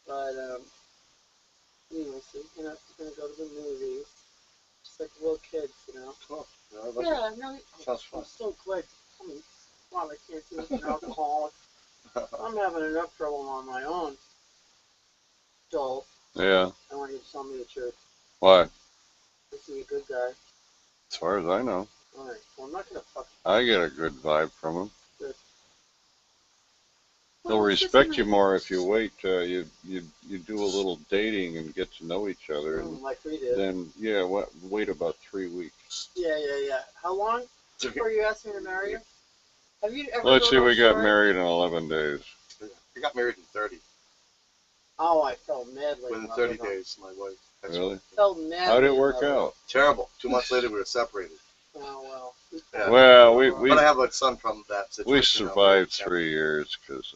But anyway, so we're gonna go to the movies, just like little kids, Oh, Yeah, no, sounds fun. I'm so glad. I mean, wow, I can't do it as an alcoholic. I'm having enough trouble on my own. Joel, Yeah. I want you to tell me the truth. Why? Is he a good guy? As far as I know, All right. Well, I'm not gonna fuck. I get a good vibe from him. Good. He'll Well, it's just respect you nice. more if you wait. You do a little dating and get to know each other, and Like we did. then wait about 3 weeks. Yeah. How long before you asked me to marry you? Have you ever? Let's see, gone we got offshore? married in 11 days. We got married in 30. Oh, I fell madly. Within in love 30 with him. days, my wife. Really? Fell madly. How'd it in work love with him. out? Terrible. 2 months later, we were separated. Oh well. Yeah. Well, we But I have a son from that situation. we survived 3 years because,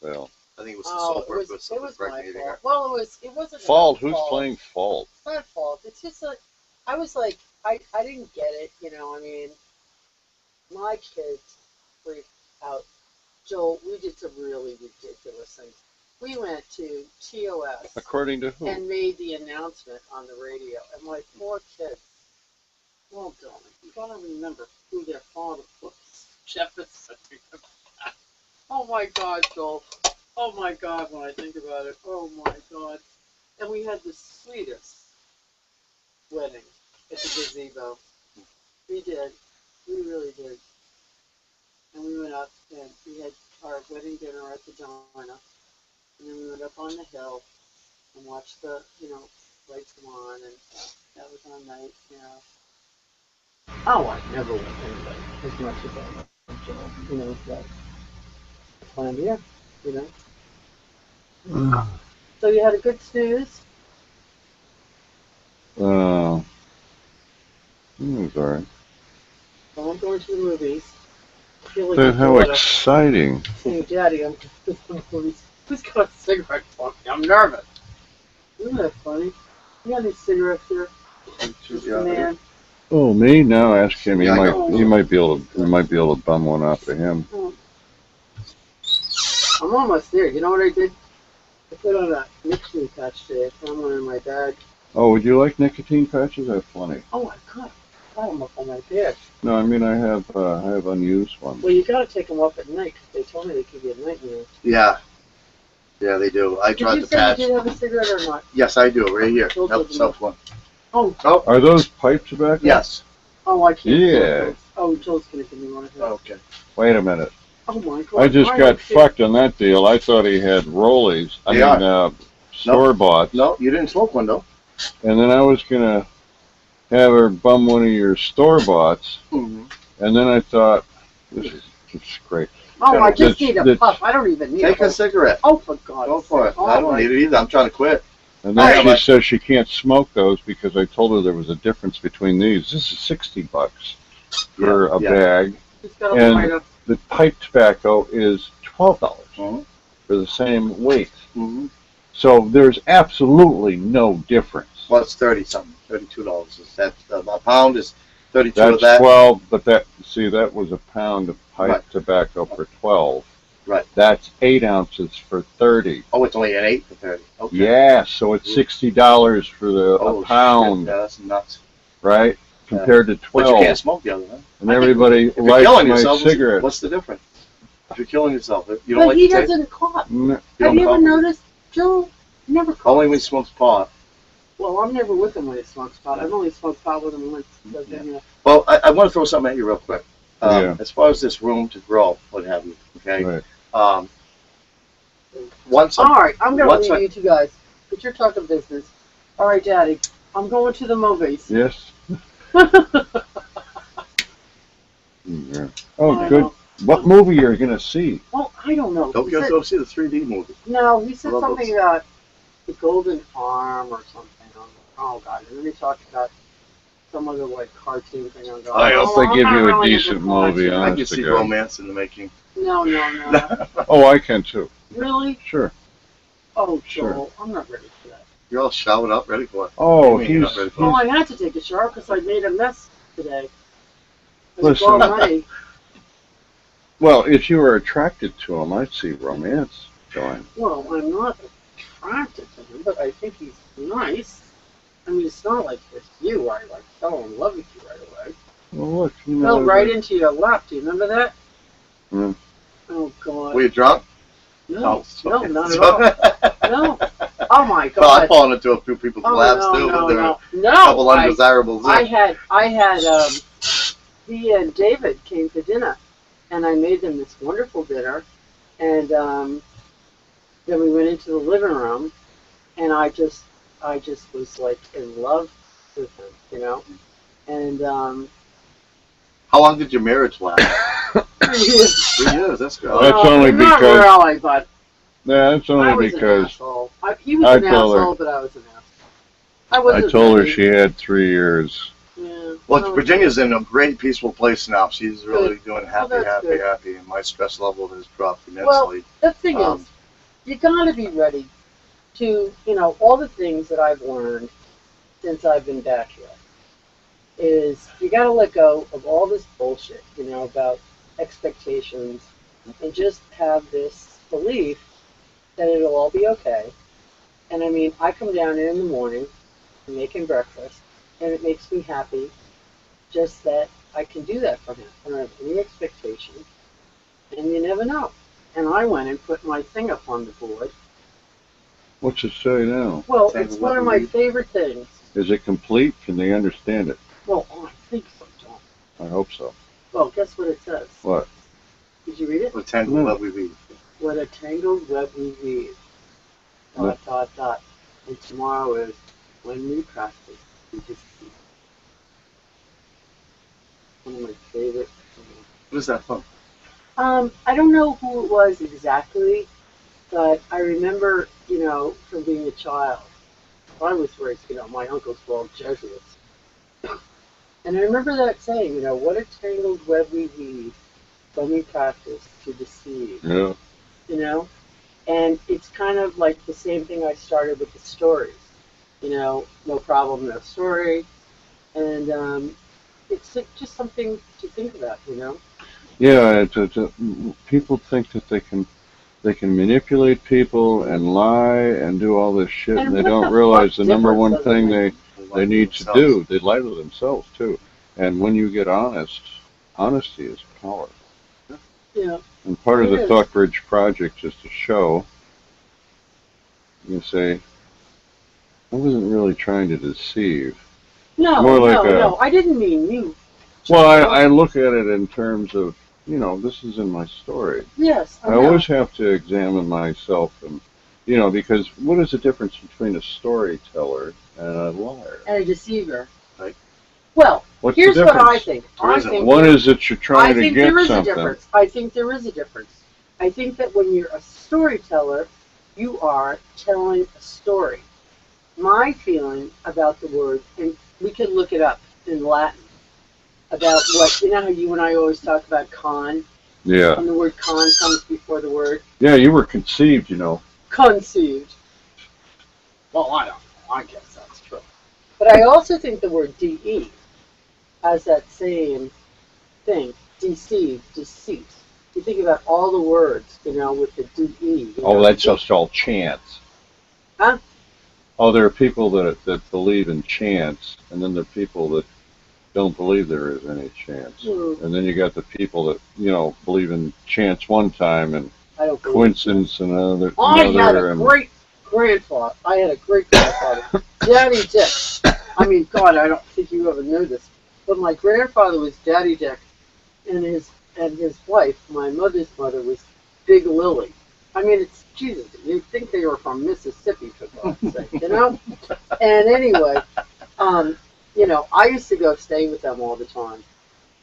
well, I think it was the Oh, sulfur. it was my impregnating fault. her. Well, it wasn't fault. my Who's fault. playing fault? It's not fault. It's just like I was like I didn't get it. I mean, my kids freaked out. Joel, we did some really ridiculous things. We went to TOS According to who? and made the announcement on the radio, and my poor kids. Well, darling, you gotta remember who their father was. Jefferson. Oh my God, Joel. Oh my God, when I think about it. Oh my God. And we had the sweetest wedding at the gazebo. We did. We really did. And we went up and we had our wedding dinner at the diner. And then we went up on the hill and watched the, lights come on, and that was our night, Oh, I never went anybody as much as I went Joel. That time, So you had a good snooze? It was all right. Well, I'm going to the movies. I feel like I'm How going to exciting! Hey, Daddy, I'm going to the movies. Who's got a cigarette for me? I'm nervous. Isn't that funny? You got any cigarettes here? Man. Oh, me? No, ask him. Yeah, We might be able to bum one off of him. I'm almost there. You know what I did? I put on a nicotine patch today. I found one in my bag. Oh, would you like nicotine patches? I have plenty. Oh, I got them up on my bed. No, I mean I have unused ones. Well, you got to take them off at night because they told me they could be a nightmare. Yeah. Yeah, they do. I tried to patch. Did you say you did have a cigarette or not? Yes, I do. Right here. Those Self one. Oh. Are those pipe tobacco? Yes. Oh, I can't. Yeah. Oh, Joel's going to give me one of those. Okay. Wait a minute. Oh, my God. I just got fucked on that deal. I thought he had Rollies. Store-bought. No, you didn't smoke one, though. And then I was going to have her bum one of your store-boughts. Mm-hmm. And then I thought, this is great. Oh, I just need a puff. I don't even need Take a cigarette. Oh, for God's sake. Go for it. Oh, I don't need it either. I'm trying to quit. And then she says she can't smoke those because I told her there was a difference between these. This is $60 for a bag. And the pipe tobacco is $12 for the same weight. Mm-hmm. So there's absolutely no difference. Well, it's 30-something. $32. A pound is 32 That's of that. 12, but that was a pound of pipe tobacco for 12. Right. That's 8 ounces for 30. Oh, it's only an 8 for 30. Okay. Yeah, so it's $60 for a pound. Shit. Yeah, that's nuts. Right? Compared to 12. But you can't smoke the other one. And everybody lights my cigarette. What's the difference? If you're killing yourself, you don't but like he the taste? doesn't cough. No. Have you ever noticed? Joe never coughs. Only when he smokes pot. Well, I'm never with him when he smokes pot. I've only smoked pot with him once. Well, I want to throw something at you real quick. As far as this room to grow, what have you, okay? Right. All right, I'm going to leave you two guys, but you're talking business. All right, Daddy, I'm going to the movies. Yes. Oh, good. What movie are you going to see? Well, I don't know. Don't go see the 3D movie. No, he said something about the Golden Arm or something. Oh, God. And then he talked about some other, cartoon thing on God. I hope they give you a decent movie, I can honest to see God. romance in the making. No. Oh, I can too. Really? Sure. Oh, Sure. Joel, I'm not ready for that. You're all showered up, ready for it. Oh, Well, I had to take a shower because I made a mess today. Listen. Money. Well, if you were attracted to him, I'd see romance. join. Well, I'm not attracted to him, but I think he's nice. I mean, it's not like with you, I like fell in love with you right away. Well, look, you Fell know. right into your lap. Do you remember that? Mm. Oh God. Were you drunk? No, Oh, no, not at all. No. Oh my God. Well, I've fallen into a few people's laps too, no, but there are no. a couple undesirables. I had, he and David came to dinner, and I made them this wonderful dinner, and then we went into the living room, and I just was like in love with him, you know, and How long did your marriage last? 3 years. 3 years. That's good. That's only not because- really, but Yeah, that's I only was because an asshole. He was an told her- asshole, but I was an asshole. I told her she had 3 years. Yeah. Well, Virginia's in a great, peaceful place now. She's really doing happy, that's happy, good. happy, and my stress level has dropped Well, immensely. the thing is, you gotta be ready to, you know, all the things that I've learned since I've been back here is you gotta let go of all this bullshit, you know, about expectations and just have this belief that it'll all be okay. And I mean, I come down here in the morning and make him breakfast, and it makes me happy just that I can do that for him. I don't have any expectations, and you never know. And I went and put my thing up on the board. What's it say now? Well, Thank it's you, one of what we my need. favorite things. Is it complete? Can they understand it? Well, I think so, John. I hope so. Well, guess what it says? What? Did you read it? What tangle No. love we weave. What a tangled web we weave. No. ... And tomorrow is when we practice, we just keep. One of my favorite things. What is that from? I don't know who it was exactly, but I remember, you know, from being a child. I was raised, you know, my uncles were all Jesuits. And I remember that saying, you know, what a tangled web we weave when we practice to deceive. Yeah. You know? And it's kind of like the same thing I started with the stories. You know, no problem, no story. And it's just something to think about, you know? Yeah, people think that they can manipulate people and lie and do all this shit, and they what don't the realize fuck the number one difference does it thing make? they need to do, they lie to themselves too. And when you get honest, honesty is power. Yeah. And part of It the is. Thoughtbridge project is to show, you say, I wasn't really trying to deceive. No, More like no, I didn't mean you. Well, I look at it in terms of, you know, this is in my story. Yes, I always have to examine myself, and, you know, because what is the difference between a storyteller and a liar? And a deceiver. Right. Well, What's here's the what I difference? think. There I isn't think One is that you're I trying to think get there is a something. difference. I think there is a difference. I think that when you're a storyteller, you are telling a story. My feeling about the word, and we can look it up in Latin, about what, you know how you and I always talk about con, Yeah. and the word con comes before the word Yeah, you were conceived, you know. conceived. Well, I don't know. I guess that's true. But I also think the word de has that same thing. Deceive, deceit. You think about all the words, you know, with the de. You Oh, know, that's just all chance. Huh? Oh, there are people that believe in chance, and then there are people that don't believe there is any chance. Hmm. And then you got the people that, you know, believe in chance one time and I don't believe coincidence another. I had a and great grandfather. I had a great grandfather, Daddy Dick. I mean, God, I don't think you ever knew this, but my grandfather was Daddy Dick, and his wife, my mother's mother, was Big Lily. I mean, it's Jesus. You'd think they were from Mississippi, for God's sake, you know. And anyway, you know, I used to go stay with them all the time,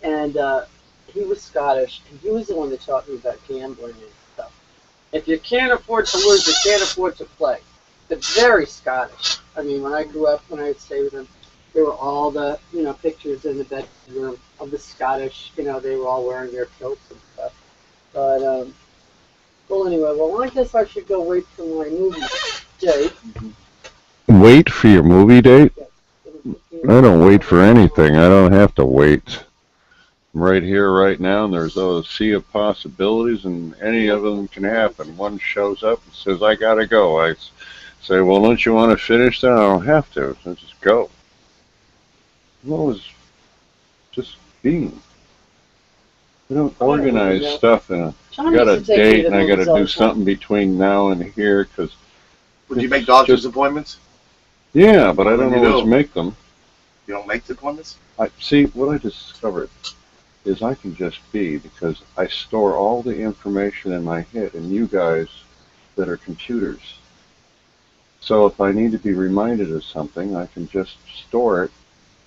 and he was Scottish, and he was the one that taught me about gambling and stuff. If you can't afford to lose, you can't afford to play. But very Scottish. I mean, when I grew up, when I would stay with them, there were all the, you know, pictures in the bedroom of the Scottish, you know, they were all wearing their kilts and stuff. But, well, anyway, well, I guess I should go wait for my movie date. wait for your movie date? Yes. I don't wait for anything. I don't have to wait. right here, right now, and there's a sea of possibilities, and any of them can happen. One shows up and says, I gotta go. I say, well, don't you want to finish that? I don't have to. So just go. Well, it's just being. We don't organize stuff in a, I got a date and I got to do something between now and here, because. Would you make doctor's appointments? Yeah, but I don't always make them. You don't make the appointments? See, what I discovered is I can just be, because I store all the information in my head, and you guys that are computers. So if I need to be reminded of something, I can just store it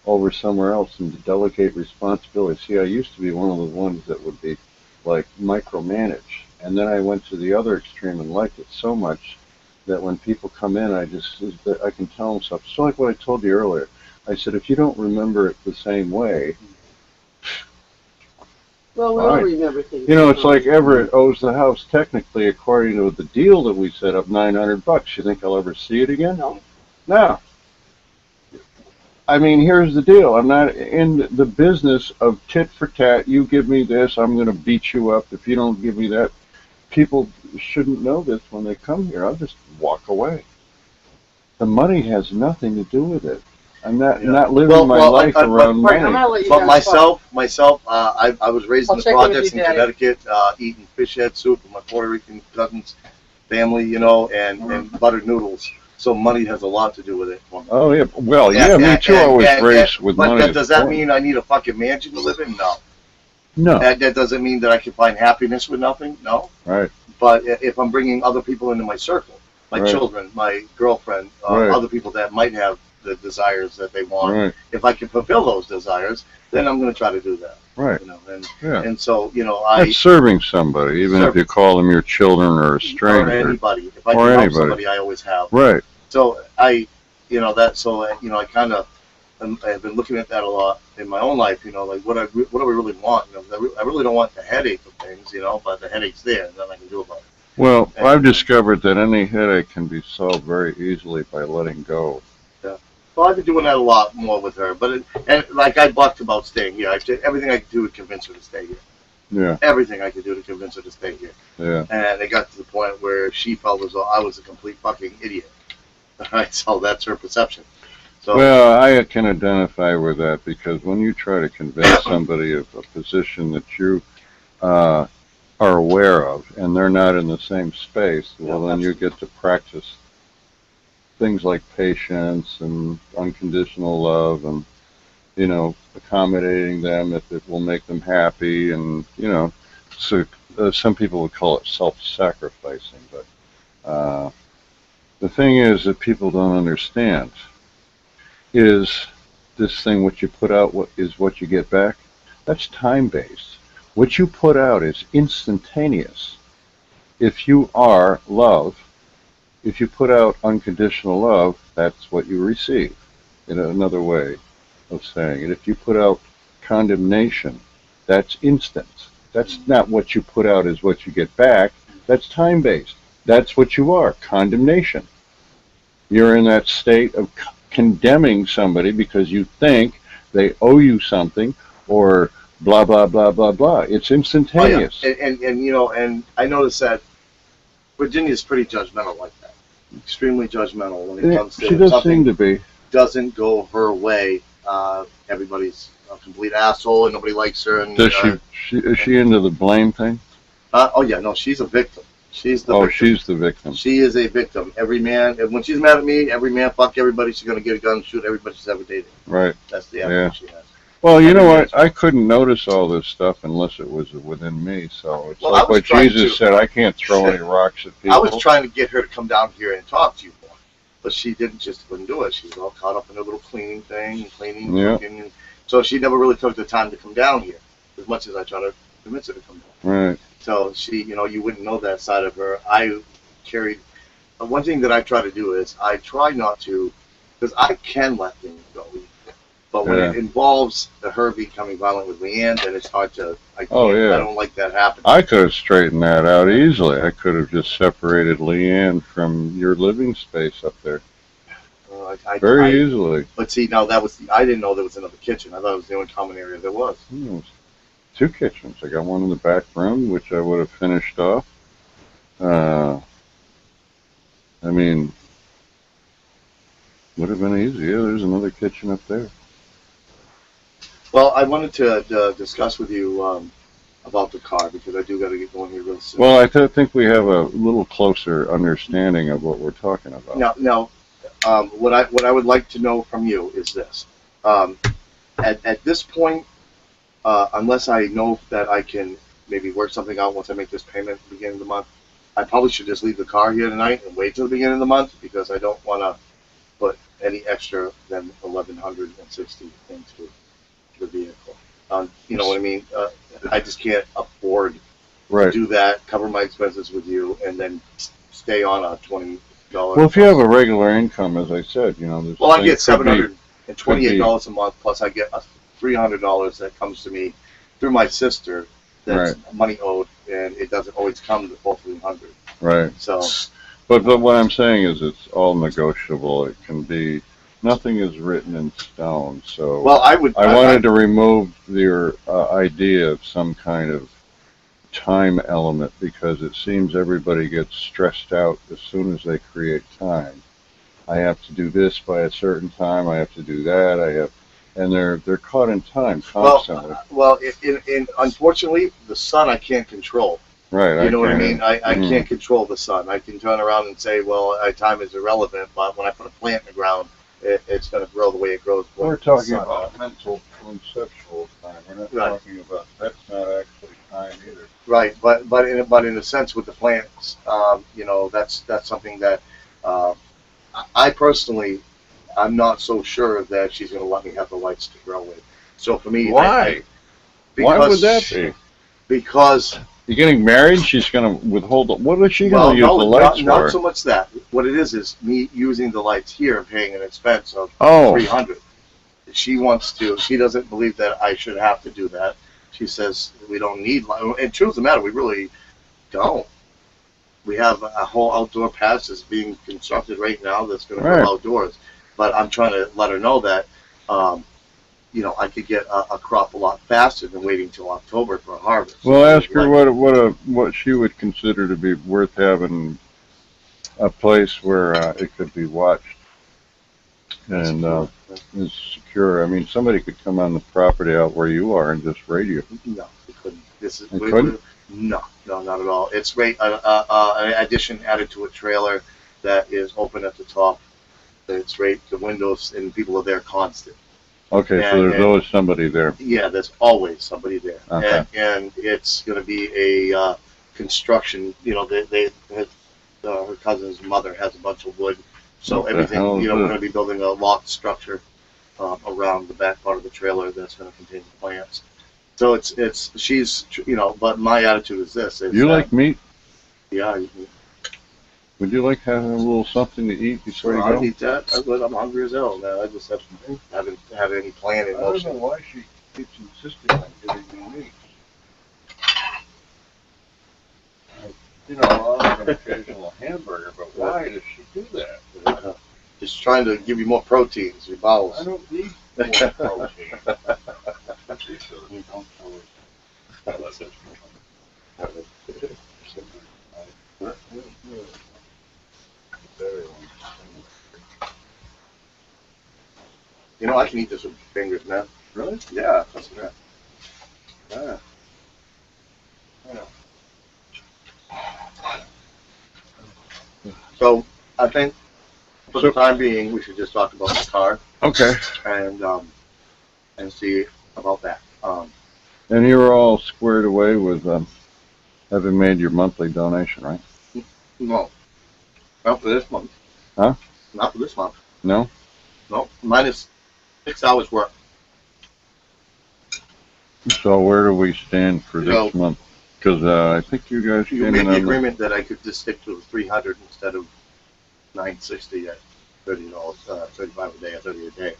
over somewhere else and delegate responsibility. See, I used to be one of the ones that would be like micromanage, and then I went to the other extreme and liked it so much that when people come in, I can tell them stuff. So like what I told you earlier, I said, if you don't remember it the same way, well, we all remember things. You know, it's like Everett owes the house technically, according to the deal that we set up, $900. You think I'll ever see it again? No. No. I mean, here's the deal. I'm not in the business of tit for tat. You give me this, I'm going to beat you up. If you don't give me that, people shouldn't know this when they come here. I'll just walk away. The money has nothing to do with it. I'm not living my life around money. But myself, I was raised in the projects in Connecticut, eating fish head soup with my Puerto Rican cousins, family, you know, and buttered noodles. So money has a lot to do with it. Oh yeah, well yeah, me too. I was raised with money. But does that mean I need a fucking mansion to live in? No. No. That doesn't mean that I can find happiness with nothing. No. Right. But if I'm bringing other people into my circle, my children, my girlfriend, other people that might have the desires that they want, if I can fulfill those desires, then I'm going to try to do that. Right. You know, and so, you know, that's serving somebody, even if you call them your children or a stranger. Or anybody. If I can help somebody, I always have. Right. So I kind of, I've been looking at that a lot in my own life, you know, like what do we really want? You know, I really don't want the headache of things, you know, but the headache's there, and nothing I can do about it. Well, I've discovered that any headache can be solved very easily by letting go. Yeah. Well, I've been doing that a lot more with her, but I bucked about staying here. I did everything I could do to convince her to stay here. Yeah. Everything I could do to convince her to stay here. Yeah. And it got to the point where she felt as though I was a complete fucking idiot. All right, so that's her perception. So, well, I can identify with that, because when you try to convince somebody of a position that you are aware of, and they're not in the same space, well, then you get to practice things like patience and unconditional love, and, you know, accommodating them if it will make them happy, and, you know, so some people would call it self-sacrificing, but the thing is that people don't understand is this thing, what you put out is what you get back. That's time-based. What you put out is instantaneous. If you are love, if you put out unconditional love, that's what you receive, in another way of saying it. If you put out condemnation, that's instant. That's not what you put out is what you get back. That's time-based. That's what you are, condemnation. You're in that state of condemning somebody because you think they owe you something, or blah, blah, blah, blah, blah. It's instantaneous. Oh, yeah. And you know, and I noticed that Virginia's pretty judgmental like that. Extremely judgmental when it comes to she does seem to be. Doesn't go her way. Everybody's a complete asshole and nobody likes her. And, is she into the blame thing? Oh yeah, no, she's a victim. She's the victim. She's the victim. She is a victim. Every man, and when she's mad at me, every man, fuck everybody, she's going to get a gun and shoot everybody she's ever dated. Right. That's the attitude she has. Well, you know what? I couldn't notice all this stuff unless it was within me. So it's like what Jesus said, I can't throw any rocks at people. I was trying to get her to come down here and talk to you more, but she wouldn't do it. She's all caught up in a little cleaning thing, cooking. So she never really took the time to come down here, as much as I tried to convince her to come down. Right. So she, you know, you wouldn't know that side of her. I carried, one thing that I try to do is I try not to, because I can let things go. But when it involves her becoming violent with Leanne, then it's hard to, I don't like that happening. I could have straightened that out easily. I could have just separated Leanne from your living space up there. Very easily. But see, now I didn't know there was another kitchen. I thought it was the only common area there was. 2 kitchens. I got one in the back room, which I would have finished off. I mean, would have been easy. Yeah, there's another kitchen up there. Well, I wanted to discuss with you about the car because I do got to get going here real soon. Well, I think we have a little closer understanding of what we're talking about. Now, what I would like to know from you is this: at this point, unless I know that I can maybe work something out once I make this payment at the beginning of the month, I probably should just leave the car here tonight and wait till the beginning of the month because I don't want to put any extra than $1,160 into the vehicle. You know what I mean? I just can't afford to do that, cover my expenses with you, and then stay on a $20. Well, if you have a regular income, as I said, you know, there's well, I get $728 a month, plus I get $300 that comes to me through my sister. That's money owed, and it doesn't always come to full $300. Right. So, but what I'm saying is, it's all negotiable. It can be. Nothing is written in stone. So, well, I wanted to remove your idea of some kind of time element because it seems everybody gets stressed out as soon as they create time. I have to do this by a certain time. I have to do that. And they're caught in time constantly. Well, unfortunately, the sun I can't control. Right. You know what I mean? I can't control the sun. I can turn around and say, well, time is irrelevant, but when I put a plant in the ground, it's going to grow the way it grows. We're talking about mental, conceptual time. We're not talking about, that's not actually time either. Right, but in a sense with the plants, you know, that's something that I personally, I'm not so sure that she's going to let me have the lights to grow with. So for me, why? Why would that be? Because you're getting married. She's going to withhold. What is she going to use the lights for? Not so much that. What it is me using the lights here and paying an expense of $300. She wants to. She doesn't believe that I should have to do that. She says we don't need light. And truth of the matter, we really don't. We have a whole outdoor patch that's being constructed right now that's going to go outdoors. But I'm trying to let her know that, you know, I could get a crop a lot faster than waiting till October for a harvest. Well, ask her what she would consider to be worth having a place where it could be watched and is secure. I mean, somebody could come on the property out where you are and just radio. No, they couldn't. No, not at all. It's an addition added to a trailer that is open at the top. It's the windows and people are there constant. Okay, so there's always somebody there. Yeah, there's always somebody there. Okay. And it's going to be a construction. You know, her cousin's mother has a bunch of wood, so everything. You know, we're going to be building a loft structure around the back part of the trailer that's going to contain the plants. So she's, you know, but my attitude is this. You like meat? Yeah. Would you like having a little something to eat before you go? I'll eat that. I'm hungry as hell, man. I just haven't had any plan in motion. I don't know why she keeps insisting on giving me meat. You know, I'll have an occasional hamburger, but why does she do that? Just trying to give you more proteins, your bowels. I don't need more protein. You know, I can eat this with fingers, man. Really? Yeah, that's right. Yeah. So I think for the time being, we should just talk about the car. Okay. And see about that. And you're all squared away with having made your monthly donation, right? No. Not for this month. Huh? Not for this month. No? No. Mine is 6 hours work. So where do we stand for this month? Because I think you guys you made the agreement that I could just stick to 300 instead of 960 at $30, 35 a day, or 30 a day.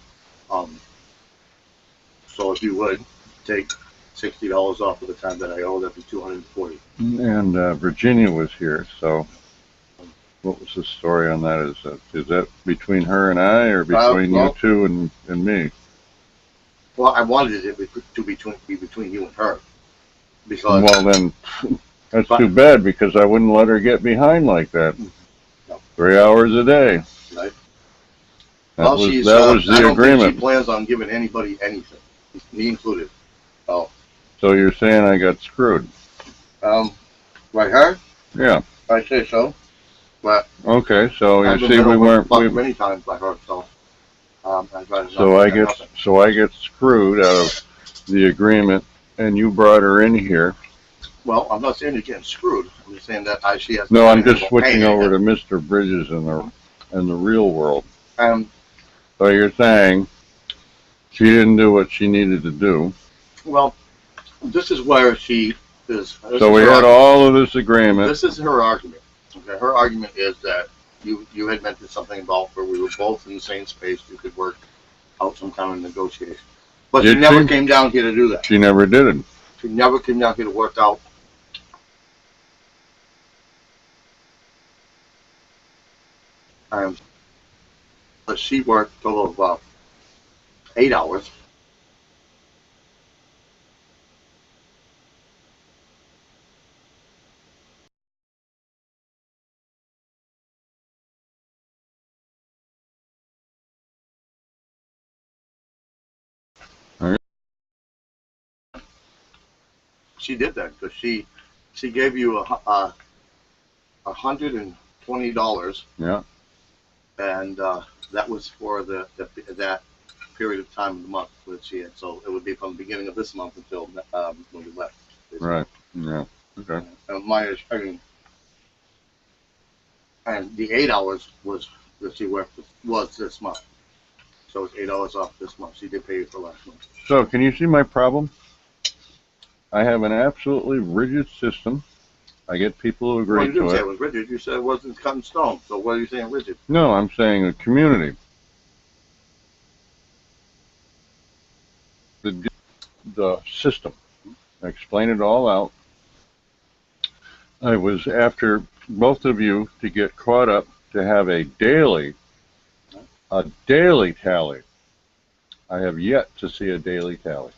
So if you would take $60 off of the time that I owe, that'd be $240. And Virginia was here, so what was the story on that? Is that between her and I, or between you two and me? Well, I wanted it to be between you and her. because Well, then, that's too bad, because I wouldn't let her get behind like that. No. 3 hours a day. Right. That Well, was, she's, that was I the don't think agreement. she plans on giving anybody anything, me included. Oh, So you're saying I got screwed? by her? Yeah. I say so. But Okay, so I've you been see, we weren't. many times by her, so So I get screwed out of the agreement, and you brought her in here. Well, I'm not saying you're getting screwed. I'm just saying that she has. No, I'm just switching over to Mr. Bridges in the real world. So you're saying she didn't do what she needed to do. Well, this is where she is. So we had all of this agreement. This is her argument. Okay, her argument is that you had mentioned something about where we were both in the same space. You could work out some kind of negotiation. But she never came down here to do that. She never did it. She never came down here to work out. But she worked a total of 8 hours. She did that because she gave you $120. Yeah. And that was for that period of time of the month that she had. So it would be from the beginning of this month until when we left. Basically. Right. Yeah. Okay. And the 8 hours that she worked was this month. So it's 8 hours off this month. She did pay you for last month. So can you see my problem? I have an absolutely rigid system. I get people who agree to it. You didn't say it was rigid. You said it wasn't cut in stone. So what are you saying rigid? No, I'm saying a community. The system. I explained it all out. I was after both of you to get caught up to have a daily tally. I have yet to see a daily tally.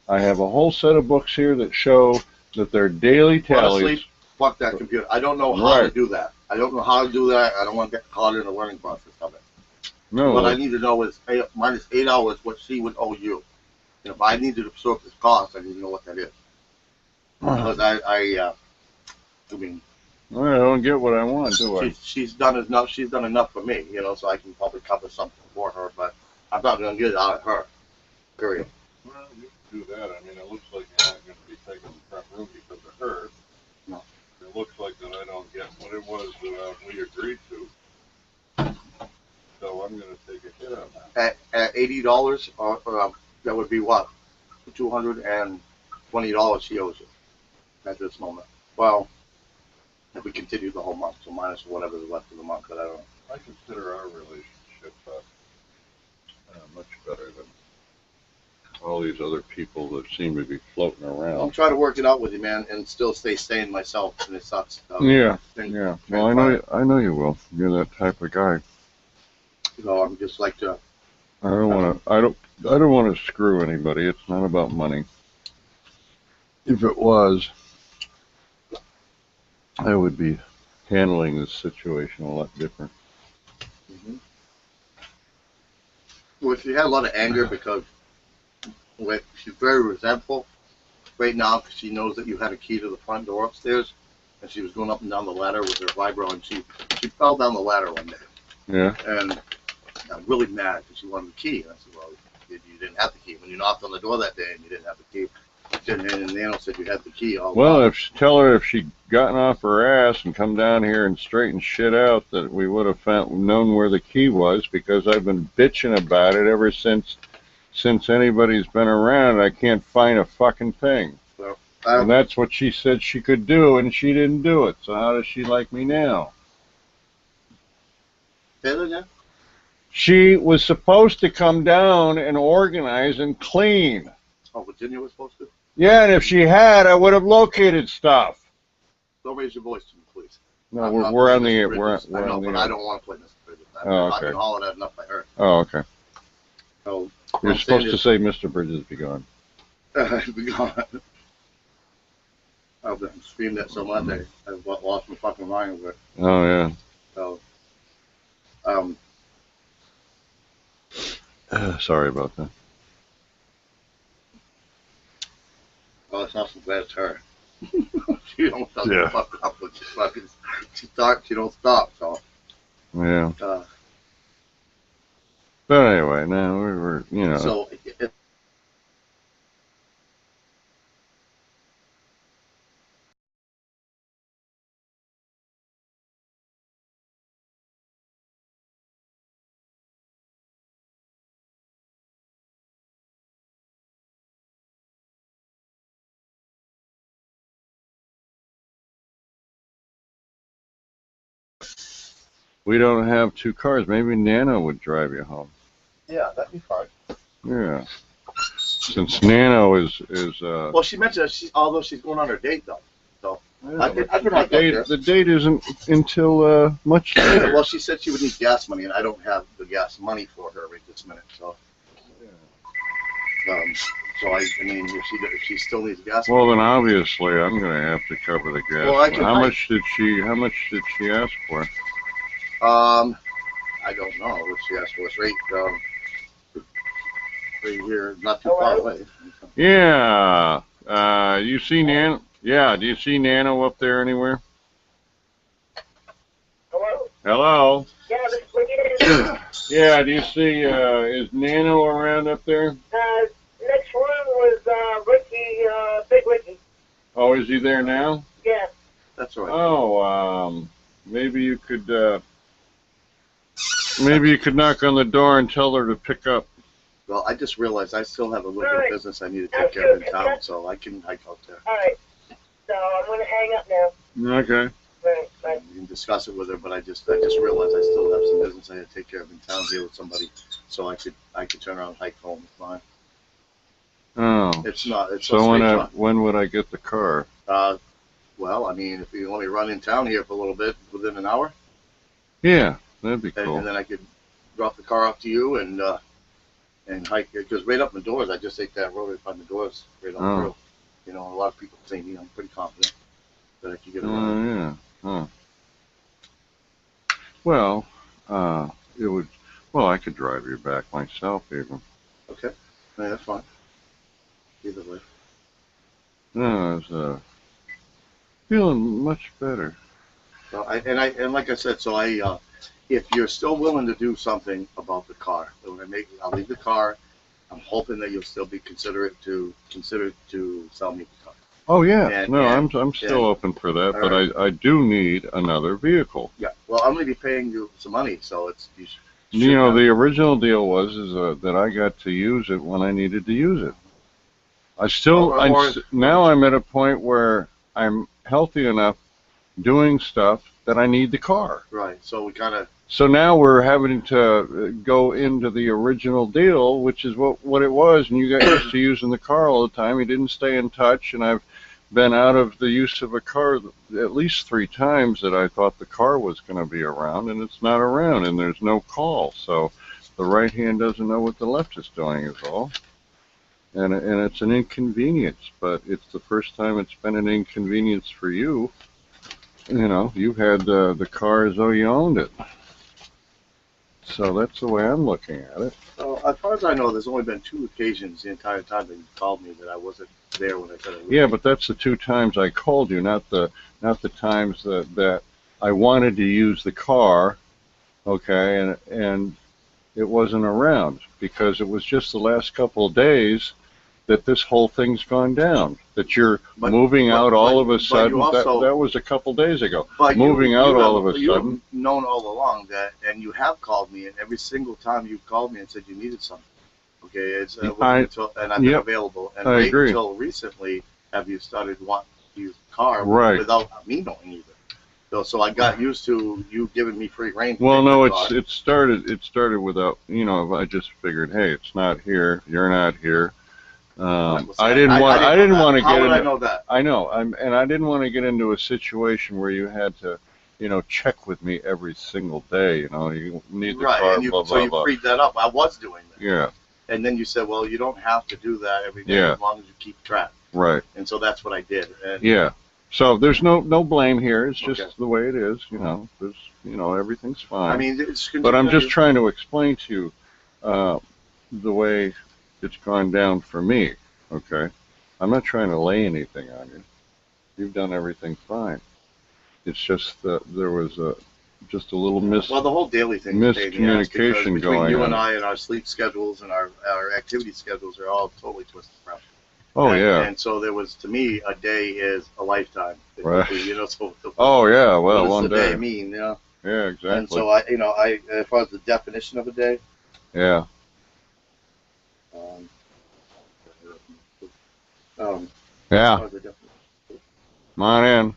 I have a whole set of books here that show that their daily tallies. Honestly, fuck that computer. I don't know how to do that. I don't know how to do that. I don't want to get caught in the learning process of it. No. What I need to know is minus 8 hours what she would owe you. And if I need to absorb this cost, I need to know what that is. Because I mean, I don't get what I want, do I? She's done enough. She's done enough for me, so I can probably cover something for her. But I'm not going to get it out of her. Period. Well, you can do that. I mean, it looks like you're not going to be taking the front room because of her. No. It looks like that I don't get what it was that we agreed to. So I'm going to take a hit on that. At $80, or that would be what? $220 she owes you at this moment. Well, if we continue the whole month, so minus whatever's left of the month, but I don't know. I consider our relationship much better than all these other people that seem to be floating around. I'm trying to work it out with you, man, and still stay sane myself, and it sucks. Yeah. Well, I know you will. You're that type of guy. I'm just like to. I don't want to screw anybody. It's not about money. If it was, I would be handling this situation a lot different. Mm-hmm. Well, she had a lot of anger because she's very resentful right now because she knows that you had a key to the front door upstairs, and she was going up and down the ladder with her vibro, and she fell down the ladder one day. Yeah. And I'm really mad because she wanted the key. And I said, well, you didn't have the key. When you knocked on the door that day and you didn't have the key, and Nano said you had the key. Well, tell her if she'd gotten off her ass and come down here and straightened shit out, that we would have known where the key was, because I've been bitching about it ever since anybody's been around. I can't find a fucking thing. So, and that's what she said she could do, and she didn't do it. So how does she like me now? Say that again? She was supposed to come down and organize and clean. Oh, Virginia was supposed to? Yeah, and if she had, I would have located stuff. Don't raise your voice to me, please. No, we're on the air. I know, but I don't want to play Mr. Bridges. I've been hollered at enough by her. Oh, okay. So you're supposed to say Mr. Bridges be gone. Be gone. I've been screamed at so much I've lost my fucking mind over it. Oh yeah. So, Sorry about that. well, it's not so bad it's her. She don't shut Yeah. the fuck up when she starts, she don't stop, so. Yeah. But anyway, no, we were, you know. So, We don't have two cars. Maybe Nano would drive you home. yeah, that'd be fine. Yeah. Since Nano is Well, she mentioned that although she's going on her date though. So yeah, I could hike up there. the date isn't until much later. Well, she said she would need gas money, and I don't have the gas money for her right this minute. So, so I mean, if she still needs gas money. Well, then obviously I'm gonna have to cover the gas. Well, How much did she ask for? I don't know what she asked for. It's right here, not too far away. Yeah. You see Nano? Yeah. Do you see Nano up there anywhere? Hello? Hello. Yeah, this is Ricky. Yeah. Do you see? Is Nano around up there? Next room was Ricky, Big Ricky. Oh, is he there now? Yeah. That's right. Oh, maybe you could knock on the door and tell her to pick up. Well, I just realized I still have a little bit of business I need to take care of in town, so I can hike out there. All right. So I'm going to hang up now. Okay. Right. You can discuss it with her, but I just realized I still have some business I had to take care of in town, deal with somebody, so I could turn around and hike home. It's fine. Oh. It's not. It's so when would I get the car? Well, I mean, if you let me run in town here for a little bit, within an hour. Yeah, that'd be cool. And then I could drop the car off to you and hike it, because right up the doors, I just take that road right behind the doors, right on through. You know, a lot of people say me, I'm pretty confident that I could get around. Oh, yeah. Huh. Well, it would. Well, I could drive you back myself, even. Okay, yeah, that's fine. Either way. No, I was feeling much better. So and like I said, so if you're still willing to do something about the car, I'll leave the car. I'm hoping that you'll still be considered to sell me the car. Oh yeah, I'm still open for that, but right. I do need another vehicle. Yeah, well, I'm going to be paying you some money, so you know, the original deal was that I got to use it when I needed to use it. Now I'm at a point where I'm healthy enough doing stuff that I need the car. Right. So we kind of. So now we're having to go into the original deal, which is what it was, and you got used to using the car all the time. You didn't stay in touch, and I've been out of the use of a car at least 3 times that I thought the car was going to be around, and it's not around, and there's no call. So the right hand doesn't know what the left is doing is all. And it's an inconvenience, but it's the first time it's been an inconvenience for you. You know, you had the car as though you owned it. So that's the way I'm looking at it. So as far as I know, there's only been 2 occasions the entire time that you called me that I wasn't there when I said I would. Yeah, but that's the 2 times I called you, not the times that I wanted to use the car, okay, and it wasn't around, because it was just the last couple of days that this whole thing's gone down. That you're moving out all of a sudden. That was a couple days ago. Moving out all of a sudden. You've known all along that, and you have called me, and every single time you've called me and said you needed something. Okay, and I've been available. And I agree. Until recently have you started wanting to use the car without me knowing either. So I got used to you giving me free rein. Well, no, it started without, you know, I just figured, hey, it's not here, you're not here. I didn't want to get How would into. I know that? I know, and I didn't want to get into a situation where you had to, you know, check with me every single day. You know, you need the car, and blah, so blah, you blah. freed that up. I was doing that. Yeah. And then you said, well, you don't have to do that every day as long as you keep track. Right. And so that's what I did. And, yeah. So there's no blame here. It's just Okay. the way it is. There's everything's fine. I mean, but I'm just trying to explain to you the way it's gone down for me. Okay, I'm not trying to lay anything on you. You've done everything fine. It's just that there was just a little Well, the whole daily thing miscommunication between going you on. and I and our sleep schedules and our activity schedules are all totally twisted around. Oh, yeah. And so there was, to me, a day is a lifetime. Right. So. Oh, yeah. Well, what one does the day. day mean? Yeah, exactly. And so as far as the definition of a day. Yeah. Yeah. Come on in.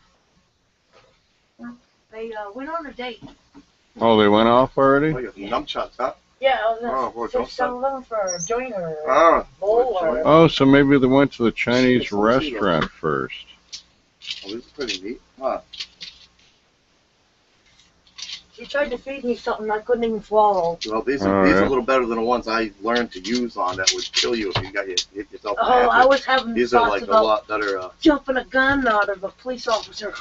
They went on a date. Oh, they went off already? Oh, you have nunchucks, huh? Yeah, I was boy, gonna sell them for a joint or Ah, a bowl or. Oh, so maybe they went to the Chinese restaurant first. Oh, this is pretty neat. Huh. She tried to feed me something I couldn't even swallow. Well, these are a little better than the ones I learned to use on that would kill you if you hit yourself. Oh, I was having these are thoughts like a about lot better. jumping a gun out of a police officer.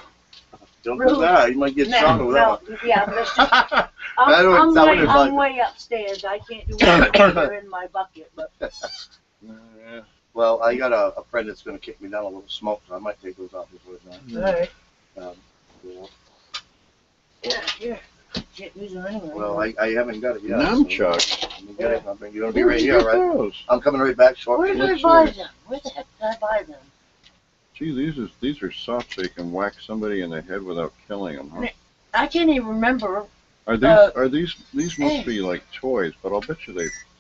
Don't do that. You might get shot with that one. Yeah, but it's just, I'm way upstairs. I can't do anything in my bucket. But Yeah. Well, I got a friend that's going to kick me down a little smoke, so I might take those off before it's done. all right. Yeah. Yeah, can't use them anyway. Well, I haven't got it yet. Nunchucks. Let me get it. You're going to be right here, right? Those? I'm coming right back Where shortly. did I buy them? Where the heck did I buy them? Gee, these are soft, so you can whack somebody in the head without killing them, huh? I can't even remember. Are these must be like toys, but I'll bet you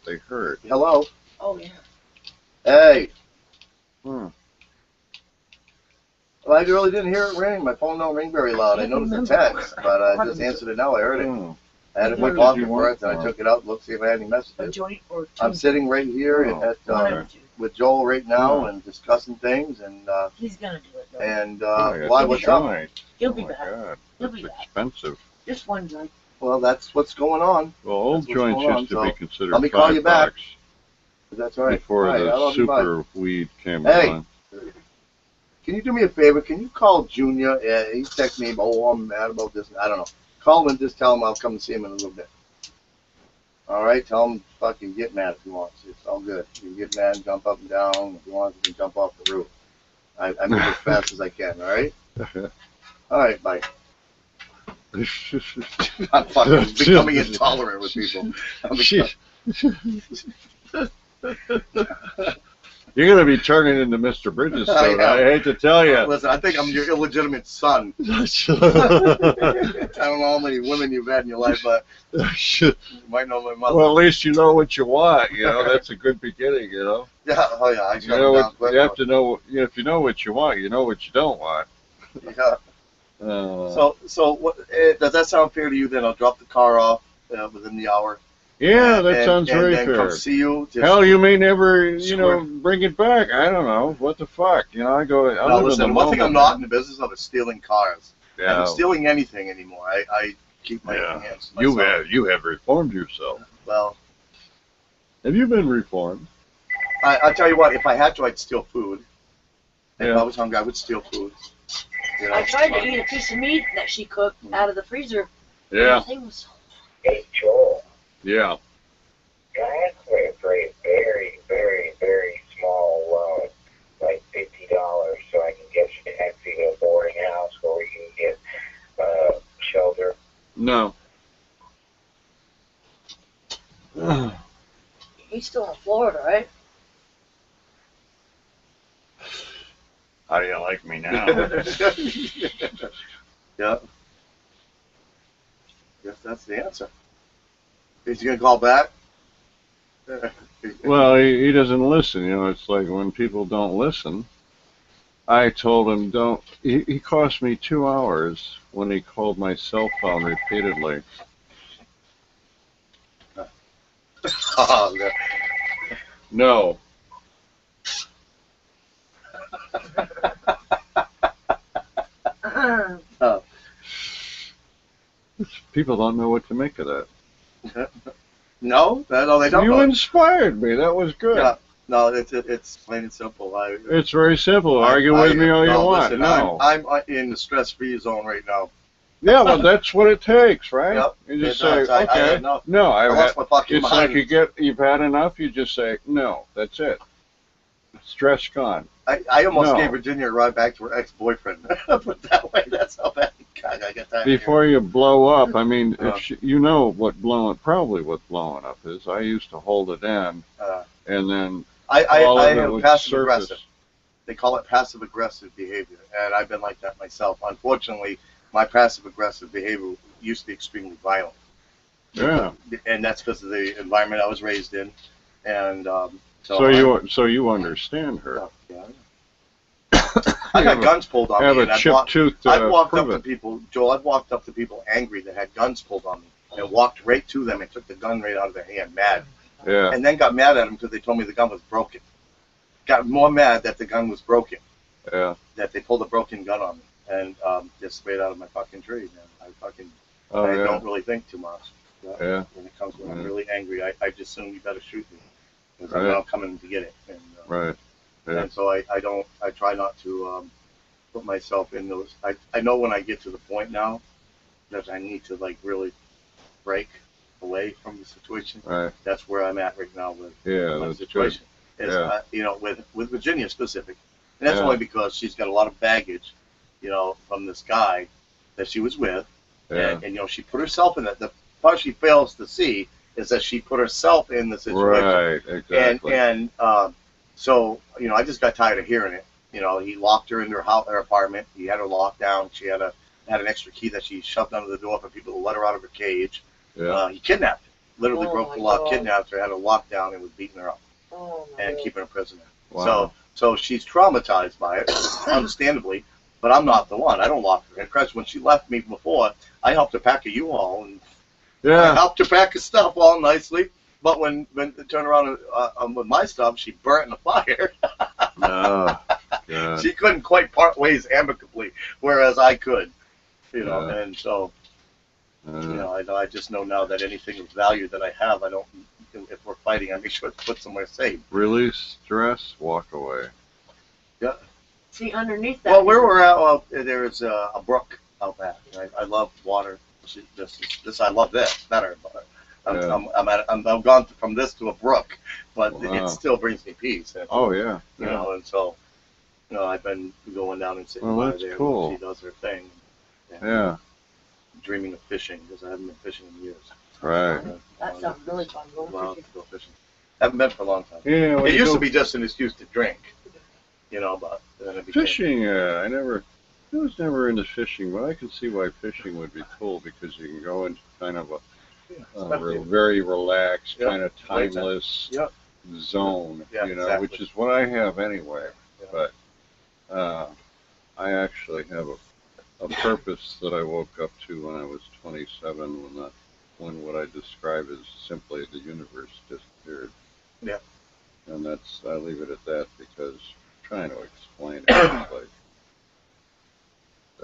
they hurt. Hello. Oh yeah. Hey. Hmm. Well, I really didn't hear it ring. My phone don't ring very loud. I noticed the text, but I just answered it now. I heard it. Oh. I had it in What my did you pocket want first, and I for? took it out. Look, see if I had any A messages. joint or two. I'm sitting right here Oh, at One or two. with Joel right now Oh. and discussing things and He's gonna do it though. Oh, yeah, why? it's What's a up? joint. He'll be Oh, my back. God. He'll That's be back. expensive. Just one joint. Well, that's what's going on. Well, old That's what's joints going on, used to so be considered let me call you back. $5 That's all right. before All right, I the love you, bye. super weed came Hey. along. Can you do me a favor? Can you call Junior? He texted me, I'm mad about this. I don't know. Call him and just tell him I'll come and see him in a little bit. All right? Tell him fucking get mad if he wants. It's all good. You can get mad and jump up and down. If he wants, he can jump off the roof. I move as fast as I can, all right? All right, bye. I'm fucking becoming intolerant with people. You're going to be turning into Mr. Bridges soon. I hate to tell you. Listen, I think I'm your illegitimate son. I don't know how many women you've had in your life, but you might know my mother. Well, at least you know what you want. That's a good beginning. Yeah, oh yeah, I You have to know. If you know what you want, you know what you don't want. Yeah. So what, does that sound fair to you? Then I'll drop the car off within the hour. Yeah, that sounds very and fair. Come see you. Hell, you may never, bring it back. I don't know. What the fuck? I go. Now listen, one thing I'm not in the business of is stealing cars. Yeah. I'm stealing anything anymore. I keep my hands to myself. You have reformed yourself. Well, have you been reformed? I'll tell you what. If I had to, I'd steal food. If Yeah. I was hungry, I would steal food. I tried to eat a piece of meat that she cooked out of the freezer. Yeah. The thing was Hey, Joel, Yeah. can I ask for a very, very, very small loan, like $50, so I can get you next to a boarding house where we can get shelter? No. he's still in Florida, right? How do you like me now? Yeah. Guess that's the answer. Is he gonna call back? Well, he doesn't listen. It's like when people don't listen. I told him don't. He cost me 2 hours when he called my cell phone repeatedly. Oh, no. No. People don't know what to make of that. No, they don't. You inspired me. That was good. Yeah. No, it's plain and simple. It's very simple. Argue with me all you want. Listen, No. I'm in the stress-free zone right now. Yeah, well, that's what it takes, right? Yep. You just It say, does. I okay, enough. no, I lost my fucking it's mind. like you've had enough. You just say, no, that's it. Stress gone. I almost No. gave Virginia a ride back to her ex-boyfriend. Put it that way. That's how bad. God, I get that. Before you blow up, I mean, Uh. if you know what probably what blowing up is. I used to hold it in, and then I all of it am would passive surface. aggressive. They call it passive aggressive behavior, and I've been like that myself. Unfortunately, my passive aggressive behavior used to be extremely violent. Yeah. And that's because of the environment I was raised in, and So you understand her. Yeah. I got guns pulled on Have me, a and chipped tooth. I'd walked up prove to it. people, Joel. I'd walked up to people angry that had guns pulled on me, and walked right to them and took the gun right out of their hand, mad. Yeah. And then got mad at them because they told me the gun was broken. Got more mad that the gun was broken. Yeah. That they pulled a broken gun on me, and just straight out of my fucking tree, man. Oh, I yeah. don't really think too much. Yeah. When it comes when I'm Yeah. really angry, I just assume you better shoot me because Right. I'm coming to get it. And, Right. Yeah. And so I try not to put myself in those. I know when I get to the point now that I need to like really break away from the situation. Right. That's where I'm at right now with my That's situation. good. Is, Yeah. you know, with Virginia specific, and that's Yeah. only because she's got a lot of baggage, you know, from this guy that she was with, Yeah. and you know, she put herself in it. The part she fails to see is that she put herself in the situation. Right. Exactly. And so, you know, I just got tired of hearing it. You know, he locked her in her apartment. He had her locked down. She had an extra key that she shoved under the door for people to let her out of her cage. Yeah. He kidnapped her. Literally Oh broke my the law, God. kidnapped her, had her locked down, and was beating her up Oh, my and God. keeping her prisoner. Wow. So she's traumatized by it, understandably. But I'm not the one. I don't lock her in. Because when she left me before, I helped her pack a U-Haul and I Yeah. helped her pack her stuff all nicely. But when they turned around with my stuff, she burnt in the fire. Oh, God. She couldn't quite part ways amicably, whereas I could, you know. Yeah. And so, you know, I just know now that anything of value that I have, I don't. If we're fighting, I make sure it's put somewhere safe. Release stress, walk away. Yeah. See, underneath that. Well, where we're at, there's a brook out back. I love water. This I love this better. But I'm gone from this to a brook, but Wow. it still brings me peace. Oh, yeah. You know, and so, you know, I've been going down and sitting Well, by that's there cool. when she does her thing. And Yeah. Dreaming of fishing because I haven't been fishing in years. Right. That sounds really fun. Go Well, fishing. to go fishing. Haven't been for a long time. Yeah. when It you used go to be just an excuse to drink, you know, but then it became. fishing. I was never into fishing, but I can see why fishing would be cool because you can go into kind of a very relaxed, Yep. kind of timeless Yep. zone, Yeah, you know, exactly. which is what I have anyway. Yeah. But I actually have a purpose that I woke up to when I was 27, when what I describe as simply the universe disappeared. Yeah. And I leave it at that because trying to explain it, it's like,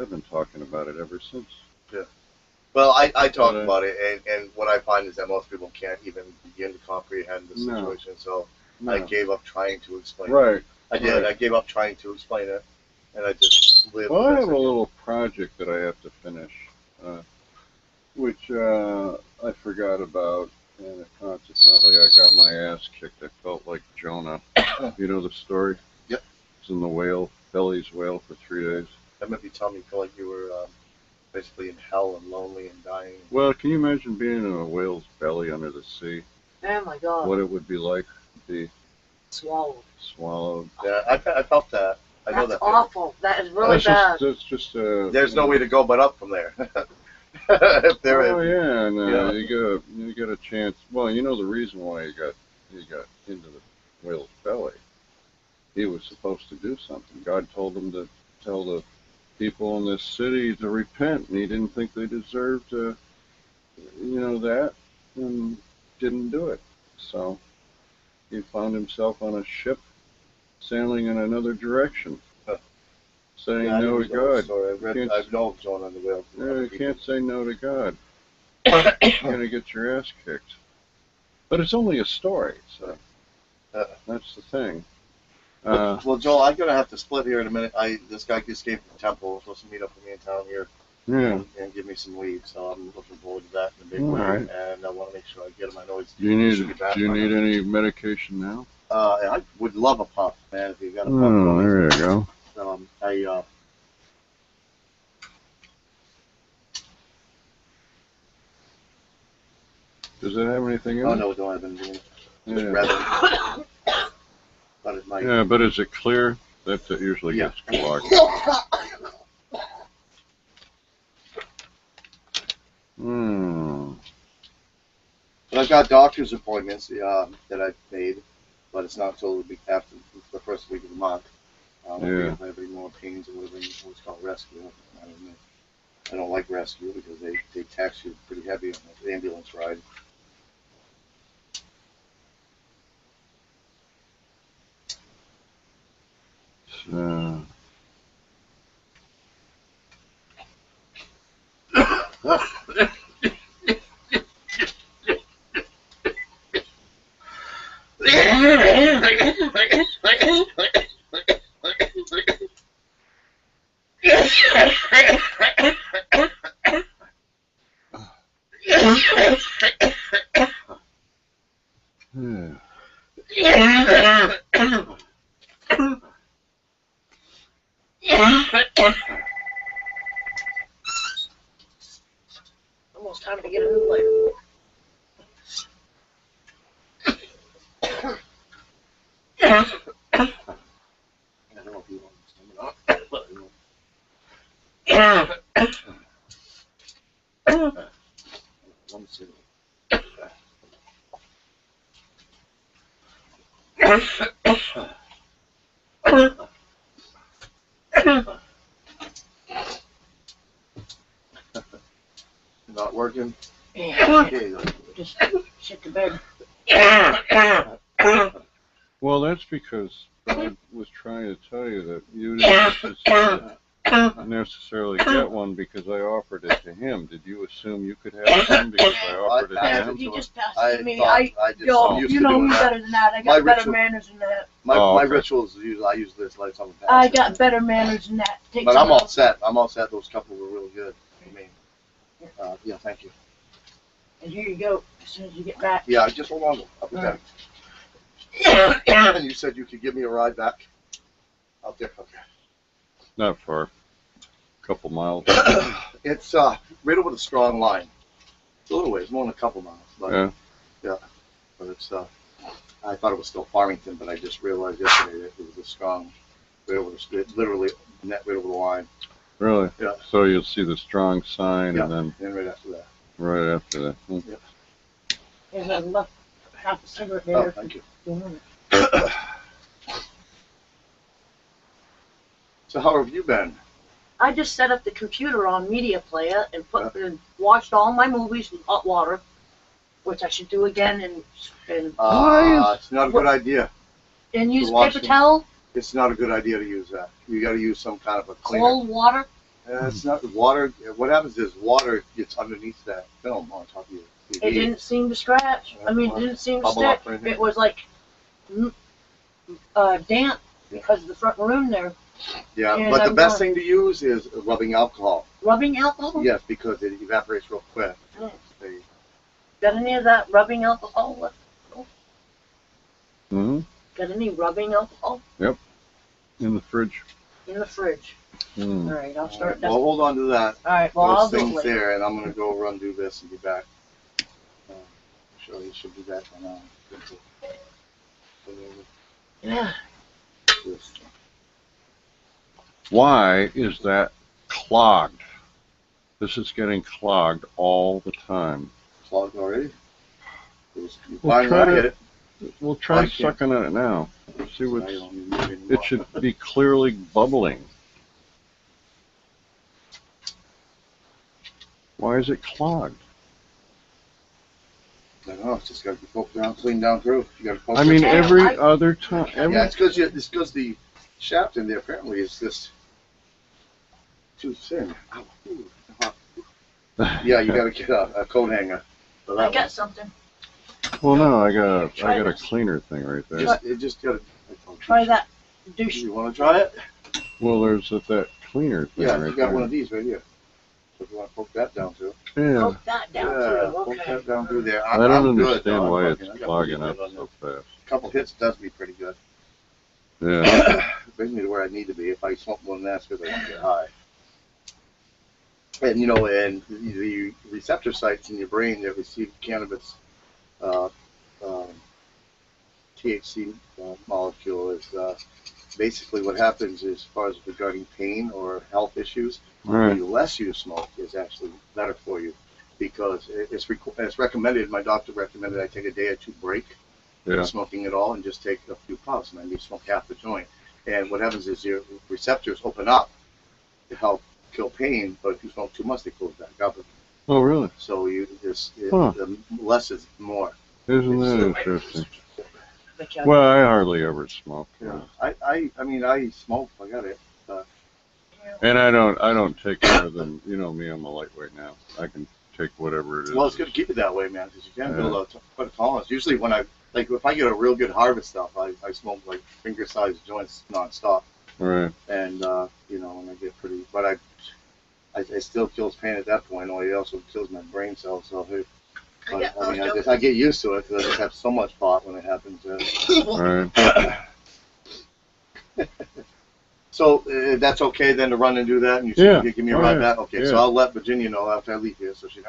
I've been talking about it ever since. Yeah. Well, I talk But, about it, and what I find is that most people can't even begin to comprehend the No. situation. So No. I gave up trying to explain it. Right. I did. Right. I gave up trying to explain it, and I just lived. Well, I the have a best little project that I have to finish, which I forgot about, and consequently I got my ass kicked. I felt like Jonah. You know the story? Yep. It's in the Belly's whale for 3 days. That might be telling me you feel like you were basically in hell and lonely and dying. Well, can you imagine being in a whale's belly under the sea? Oh my God. What it would be like to be Swallowed. swallowed? Yeah, I felt that. I know That's that. awful. That is really bad. That's just There's no way to go but up from there. If there Oh is. yeah, and Yeah. you get a chance. Well, you know the reason why he got into the whale's belly. He was supposed to do something. God told him to tell the people in this city to repent, and he didn't think they deserved that, and didn't do it. So he found himself on a ship sailing in another direction, saying Yeah, I no didn't to know the God. story. Can't- I've known Jonah on the whale. You can't say no to God. You're gonna get your ass kicked. But it's only a story, so That's the thing. Well, Joel, I'm gonna have to split here in a minute. This guy just came from Temple, supposed to meet up with me in town here. Yeah. And give me some weed, so I'm looking forward to that in a big All way. right. And I want to make sure I get him. I know he's. Do you need any medication now? I would love a puff, man. If you got a puff. Oh, there you go. Does it have anything in it? Oh no, don't have anything. Yeah. But it might. Yeah, but is it clear? That usually gets clogged. But I've got doctor's appointments that I've made, but it's not until after the first week of the month. If I have any more pains or whatever, what's called rescue. I don't like rescue because they tax you pretty heavy on the ambulance ride. Almost time to get a new lighter. I don't know if you want some or not, but one single. Not working? Yeah. Just shit to bed. Well, that's because I was trying to tell you that you didn't necessarily get one because I offered it to him. Did you assume you could have some because I offered it to him? He just passed it to me. You know me better than that. I My got better ritual- manners than that. My rituals, I use this like something. I got better manners than that. But I'm all set. I'm all set. Those couple were real good. I mean, yeah, thank you. And here you go, as soon as you get back. Yeah, just hold on. I'll be back. And you said you could give me a ride back out there. Okay. Not far. A couple miles. It's right over the Strong line. It's a little ways, more than a couple miles. But, yeah. But it's I thought it was still Farmington, but I just realized yesterday that it was a Strong, right over the literally net right over the line. Really? Yeah. So you'll see the Strong sign and then right after that. Right after that. Yep. There's a left half a cigarette Oh, there. thank you. Mm. So how have you been? I just set up the computer on media player and watched all my movies with hot water, which I should do again and it's not a good idea. And use watch paper them. towel. It's not a good idea to use that. You got to use some kind of a cleaner. Cold water. It's not water. What happens is water gets underneath that film on top of your TV. It didn't seem to scratch. I mean, it didn't seem to Bubble stick. up or anything? It was like damp because of the front room there. Yeah, And but the I'm best going- thing to use is rubbing alcohol. Rubbing alcohol? Yes, because it evaporates real quick. Mm. They- Got any of that rubbing alcohol left? Mm-hmm. Got any rubbing alcohol? In the fridge. In the fridge. Mm. All right, I'll start. Well, hold on to that. All right, well, I'll Those do it things later. there, and I'm going to go run do this and be back. Sure, you should be back by now. Yeah. Why is that clogged? This is getting clogged all the time. Clogged already? We'll Fine, try I to- get it. We'll try I can't. sucking on it now. See I what's. don't even move anymore. It should be clearly bubbling. Why is it clogged? I don't know. It's just got to be poked down, cleaned down through. You got to poke I mean, it. every other time. Yeah, it's because the shaft in there apparently is just too thin. Ow. Ooh. Yeah, you got to get a coat hanger for I that got one. something. Well, no, I got a this. cleaner thing right there. Just got Try that douche. You want to try it? Well, there's that cleaner thing Yeah, right you got there. one of these right here. So if you want to poke that down too. Yeah. Poke that down Yeah, through. poke Okay. that down through there. I don't I'm good, understand though. why I it's got clogging pretty up good on so this. fast. A couple hits does me pretty good. Yeah. Brings me to where I need to be. If I smoke more than that, it's because I want to get high. And you know, and the receptor sites in your brain that receive cannabis THC molecule is basically what happens is, as far as regarding pain or health issues, Right. the less you smoke is actually better for you, because it's recommended. My doctor recommended I take a day or two break Yeah. smoking at all and just take a few puffs, and then you smoke half the joint. And what happens is your receptors open up to help kill pain, but if you smoke too much, they close back up. Oh, really? So Huh. the less is more. Isn't that interesting? Well, I hardly ever smoke. Yeah. I mean, I smoke. I got it. And I don't take more than, you know me, I'm a lightweight now. I can take whatever it is. Well, it's good to keep it that way, man, because you can build quite a tolerance. Usually when if I get a real good harvest stuff, I smoke like finger-sized joints nonstop. Right. And, you know, and I get pretty, but it still kills pain at that point, or it also kills my brain cells. So, but, I mean, I get used to it because I just have so much pot when it happens. Right. So that's okay then to run and do that, and you give me a ride back. Okay, so I'll let Virginia know after I leave here, so she.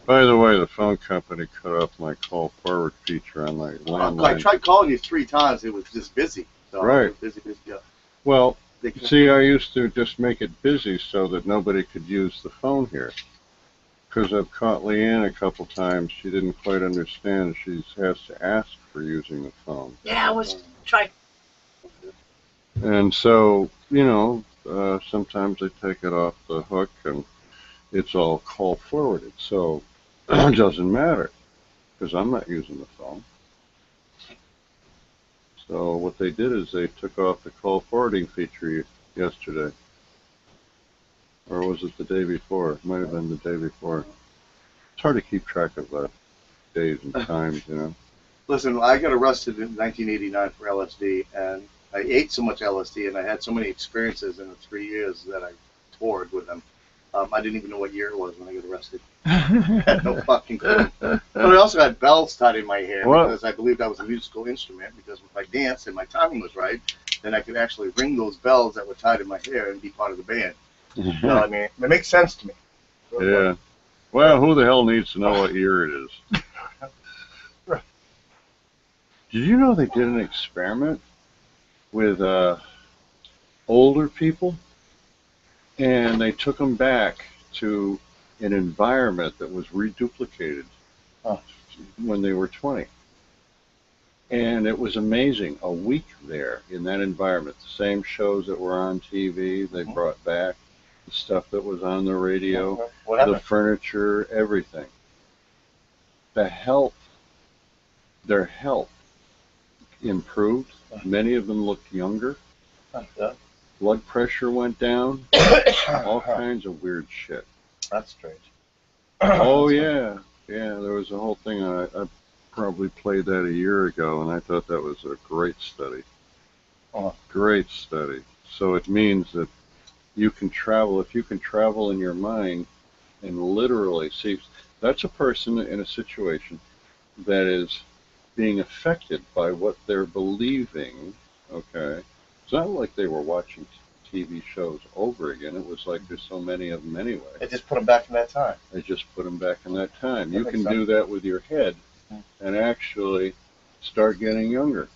By the way, the phone company cut off my call forward feature on my landline. I tried calling you 3 times. It was just busy. So right. Busy, yeah. Well, see, I used to just make it busy so that nobody could use the phone here. Because I've caught Leanne a couple times. She didn't quite understand. She has to ask for using the phone. Yeah, I was trying. And so, you know, sometimes I take it off the hook and it's all call forwarded. So it doesn't matter because I'm not using the phone. So what they did is they took off the call forwarding feature yesterday. Or was it the day before? It might have been the day before. It's hard to keep track of days and times, you know. Listen, I got arrested in 1989 for LSD, and I ate so much LSD, and I had so many experiences in the 3 years that I toured with them. I didn't even know what year it was when I got arrested. I had no fucking clue. But I also had bells tied in my hair because I believed I was a musical instrument, because if I danced and my timing was right, then I could actually ring those bells that were tied in my hair and be part of the band. You know what I mean? It makes sense to me. Yeah. Well, who the hell needs to know what year it is? Did you know they did an experiment with older people, and they took them back to an environment that was reduplicated when they were 20. And it was amazing. A week there in that environment, the same shows that were on TV, they brought back the stuff that was on the radio, the furniture, everything. Their health improved. Many of them looked younger. Blood pressure went down. All kinds of weird shit. That's strange. Oh, yeah. Yeah, there was a whole thing. I probably played that a year ago, and I thought that was a great study. Great study. So it means that you can travel. If you can travel in your mind and literally see, that's a person in a situation that is being affected by what they're believing, okay? It's not like they were watching TV shows over again. It was like there's so many of them anyway. It just put them back in that time. They just put them back in that time. You can do that with your head and actually start getting younger.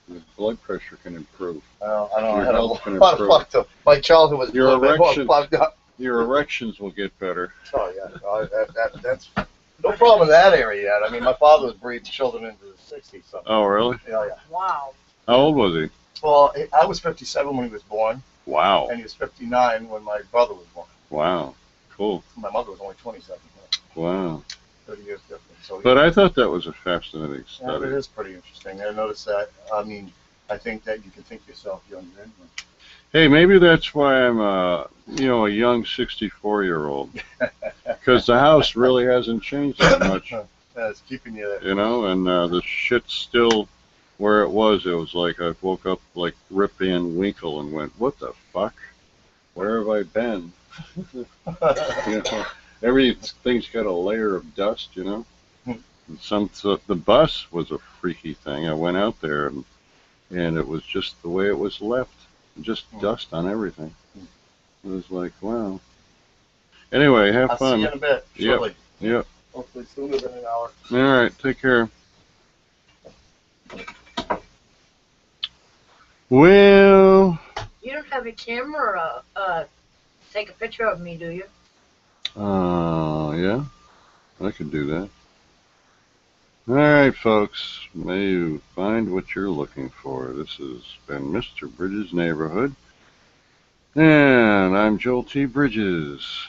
Your blood pressure can improve. Well, I don't know. Your I had a health can lot of improve. fucked up. My childhood was Your a little bit more fucked up. Your erections will get better. Oh, yeah. That's no problem in that area yet. I mean, my father was breeding children into the 60s. So. Oh, really? Yeah. Wow. How old was he? Well, I was 57 when he was born. Wow. And he was 59 when my brother was born. Wow. Cool. My mother was only 27. Wow. 30 years different. So, but I thought that was a fascinating study. Yeah, it is pretty interesting. I noticed that. I mean, I think that you can think yourself younger anyway. Hey, maybe that's why I'm a young 64-year-old. Because the house really hasn't changed that much. It's keeping you there. You know, and the shit's still where it was. It was like I woke up like Rip Van Winkle and went, what the fuck? Where have I been? You know, everything's got a layer of dust, you know. So the bus was a freaky thing. I went out there and it was just the way it was left, just dust on everything. It was like, wow. Anyway, have I'll fun. see you in a bit, shortly. Yep. Hopefully sooner than an hour. All right, take care. Well, You don't have a camera, take a picture of me, do you? yeah, I could do that. All right, folks, may you find what you're looking for. This has been Mr. Bridges' Neighborhood, and I'm Joel T. Bridges.